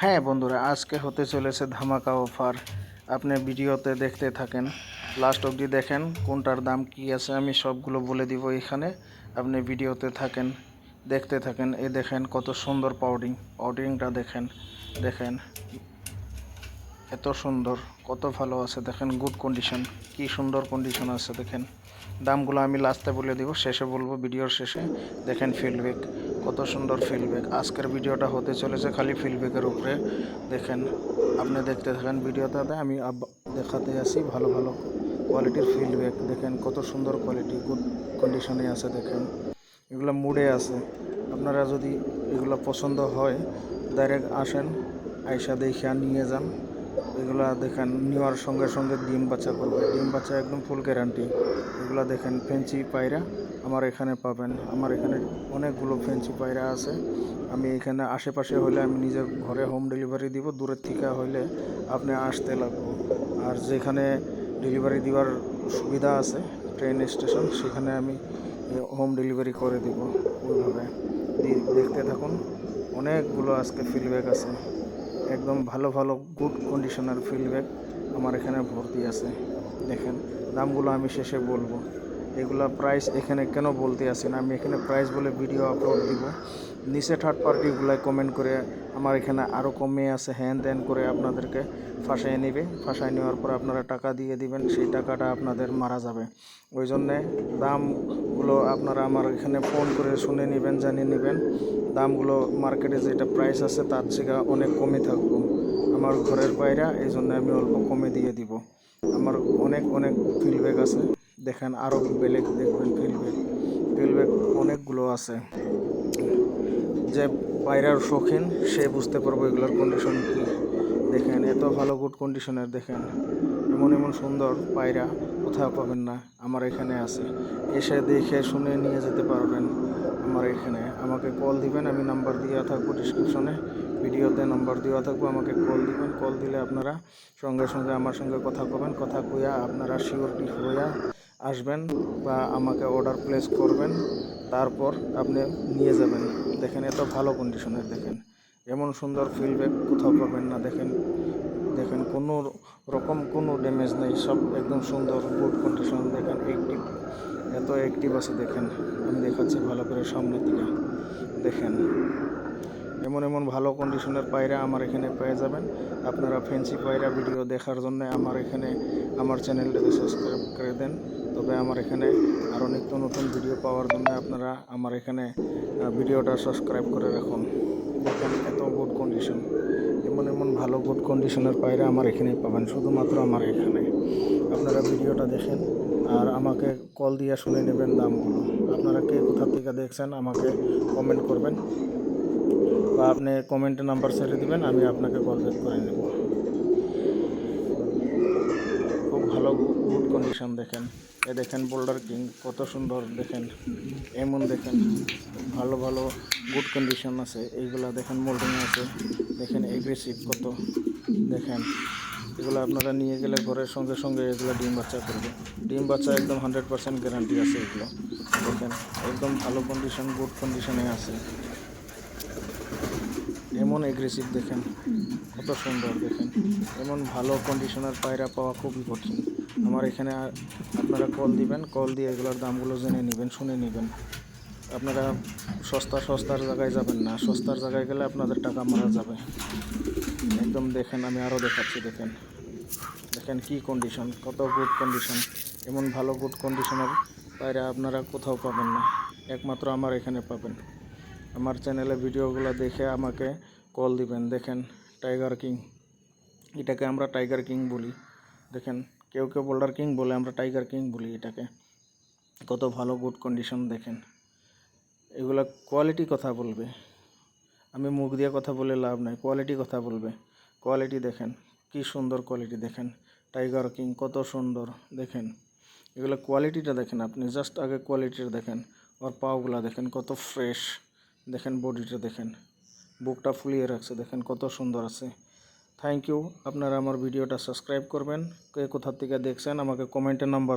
হ্যাঁ বন্ধুরা, আজকে হতে চলেছে ধামাকা অফার। আপনি ভিডিওতে দেখতে থাকেন, লাস্ট অবধি দেখেন কোনটার দাম কি আছে, আমি সবগুলো বলে দিব এখানে। আপনি ভিডিওতে থাকেন, দেখতে থাকেন। এই দেখেন কত সুন্দর পাউডিংটা দেখেন। দেখেন এত সুন্দর, কত ভালো আছে দেখেন। গুড কন্ডিশন, কি সুন্দর কন্ডিশন আছে দেখেন। দামগুলো আমি লাস্টে বলে দিব, শেষে বলবো ভিডিওর শেষে। দেখেন ফিডব্যাক, কত সুন্দর ফিডব্যাক। আজকের ভিডিওটা হতে চলেছে খালি ফিডব্যাকের উপরে। দেখেন, আপনি দেখতে থাকেন ভিডিওটাতে। আমি দেখাতে আসি ভালো ভালো কোয়ালিটির ফিডব্যাক। দেখেন কত সুন্দর কোয়ালিটি, গুড কন্ডিশনে আছে দেখেন। এগুলো মুডে আছে। আপনারা যদি এগুলো পছন্দ হয়, ডাইরেক্ট আসেন, আইসা দেখে নিয়ে যান। এগুলা দেখেন নেওয়ার সঙ্গে সঙ্গে ডিম বাচ্চা করবে, ডিম বাচ্চা একদম ফুল গ্যারান্টি। এগুলা দেখেন ফেন্সি পায়রা আমার এখানে পাবেন। আমার এখানে অনেকগুলো ফেন্সি পায়রা আছে। আমি এখানে আশেপাশে হলে আমি নিজের ঘরে হোম ডেলিভারি দিব, দূরের থেকে হলে আপনি আসতে লাগবো। আর যেখানে ডেলিভারি দেওয়ার সুবিধা আছে, ট্রেন স্টেশন, সেখানে আমি হোম ডেলিভারি করে দিব ওইভাবে। দেখতে থাকুন, অনেকগুলো আজকে ফিডব্যাক আছে। একদম ভালো ভালো গুড কন্ডিশনার ফিডব্যাক আমার এখানে ভর্তি আছে। দেখেন দামগুলো আমি শেষে বলবো। এগুলা প্রাইস এখানে কেন বলতে আসি না, আমি এখানে প্রাইস বলে ভিডিও আপলোড দিব। নিচে থার্ড পার্টিগুলাই কমেন্ট করে আমার এখানে আরও কমে আছে হ্যান ত্যান করে আপনাদেরকে ফাঁসাই নেবে। ফাঁসাই নেওয়ার পর আপনারা টাকা দিয়ে দিবেন, সেই টাকাটা আপনাদের মারা যাবে। ওই জন্যে দামগুলো আপনারা আমার এখানে ফোন করে শুনে নেবেন, জানিয়ে নেবেন। দামগুলো মার্কেটে যেটা প্রাইস আছে তার থেকে অনেক কমে থাকবো। আমার ঘরের পায়রা, এই জন্য আমি অল্প কমে দিয়ে দিব। আমার অনেক অনেক ফিডব্যাক আছে। দেখেন আরও বেলেগ দেখবেন ফিডব্যাক অনেকগুলো আছে। যে পায়রার শৌখিন সে বুঝতে পারবো এগুলোর কন্ডিশন কী। দেখেন এত ভালো গুড কন্ডিশনের। দেখেন এমন এমন সুন্দর পায়রা কোথাও পাবেন না, আমার এখানে আছে। এসে দেখে শুনে নিয়ে যেতে পারবেন আমার এখানে। আমাকে কল দিবেন, আমি নাম্বার দেওয়া থাকবো ডিসক্রিপশনে, ভিডিওতে নাম্বার দেওয়া থাকবো। আমাকে কল দিবেন, কল দিলে আপনারা সঙ্গে সঙ্গে আমার সঙ্গে কথা কবেন। কথা কইয়া আপনারা সিওরিটি হইয়া আসবেন বা আমাকে অর্ডার প্লেস করবেন, তারপর আপনি নিয়ে যাবেন। দেখেন এত ভালো কন্ডিশনের। দেখেন এমন সুন্দর ফিডব্যাক কোথাও পাবেন না। দেখেন দেখেন কোনো রকম কোনো ড্যামেজ নেই, সব একদম সুন্দর গুড কন্ডিশন। দেখেন অ্যাক্টিভ, এত অ্যাক্টিভ আছে দেখেন। আমি দেখাচ্ছি ভালো করে সামনের দিকে। দেখেন এমন এমন ভালো কন্ডিশনের পায়রা আমার এখানে পেয়ে যাবেন। আপনারা ফ্যান্সি পায়রা ভিডিও দেখার জন্য আমার এখানে আমার চ্যানেলটাকে সাবস্ক্রাইব করে দেন। তবে আমার এখানে আরও নিত্য নতুন ভিডিও পাওয়ার জন্য আপনারা আমার এখানে ভিডিওটা সাবস্ক্রাইব করে রাখুন। দেখেন এত গুড কন্ডিশন, এমন এমন ভালো গুড কন্ডিশনের পায়রা আমার এখানেই পাবেন, শুধুমাত্র আমার এখানে। আপনারা ভিডিওটা দেখেন আর আমাকে কল দিয়ে শুনে নেবেন দামগুলো। আপনারা কে কোথা থেকে দেখছেন আমাকে কমেন্ট করবেন, বা আপনি কমেন্টে নাম্বার ছেড়ে দিবেন, আমি আপনাকে কল ব্যাক করে নেব। খুব ভালো গুড কন্ডিশন। দেখেন এ দেখেন বোল্ডার কিং কত সুন্দর। দেখেন এমন দেখেন ভালো ভালো গুড কন্ডিশন আছে। এইগুলা দেখেন মোল্ডিং আছে। দেখেন এগ্রেসিভ কত। দেখেন এগুলো আপনারা নিয়ে গেলে ঘরের সঙ্গে সঙ্গে এগুলো ডিম বাচ্চা করবে। ডিম বাচ্চা একদম 100% গ্যারান্টি আছে এগুলো। দেখেন একদম ভালো কন্ডিশন, গুড কন্ডিশনে আছে। এমন এগ্রেসিভ দেখেন কত সুন্দর। দেখেন এমন ভালো কন্ডিশনার পায়রা পাওয়া খুবই কঠিন। আমার এখানে আপনারা কল দিবেন, কল দিয়ে এগুলোর দামগুলো জেনে নেবেন, শুনে নেবেন। আপনারা সস্তার জায়গায় যাবেন না, সস্তার জায়গায় গেলে আপনাদের টাকা মারা যাবে একদম। দেখেন আমি আরও দেখাচ্ছি। দেখেন দেখেন কি কন্ডিশন, কত গুড কন্ডিশন। এমন ভালো গুড কন্ডিশনের পায়রা আপনারা কোথাও পাবেন না, একমাত্র আমার এখানে পাবেন। আমার চ্যানেলে ভিডিওগুলো দেখে আমাকে কল দিবেন। দেখেন টাইগার কিং, এটাকে আমরা টাইগার কিং বলি। দেখেন কেউ কেউ বোল্ডার কিং বলে, আমরা টাইগার কিং বলি এটাকে। কত ভালো গুড কন্ডিশন। দেখেন এগুলা কোয়ালিটি কথা বলবে, আমি মুখ দিয়ে কথা বলে লাভ নাই, কোয়ালিটি কথা বলবে। কোয়ালিটি দেখেন কি সুন্দর কোয়ালিটি। দেখেন টাইগার কিং কত সুন্দর। দেখেন এগুলো কোয়ালিটিটা দেখেন, আপনি জাস্ট আগে কোয়ালিটিটা দেখেন। ওর পাওগুলা দেখেন কত ফ্রেশ। দেখেন বডিটা দেখেন, বুকটা ফুলিয়ে রাখছে। দেখেন কত সুন্দর আছে। Thank you. আপনারা আমার ভিডিওটা সাবস্ক্রাইব করবেন। কে কোথা থেকে দেখছেন আমাকে কমেন্টে নাম্বার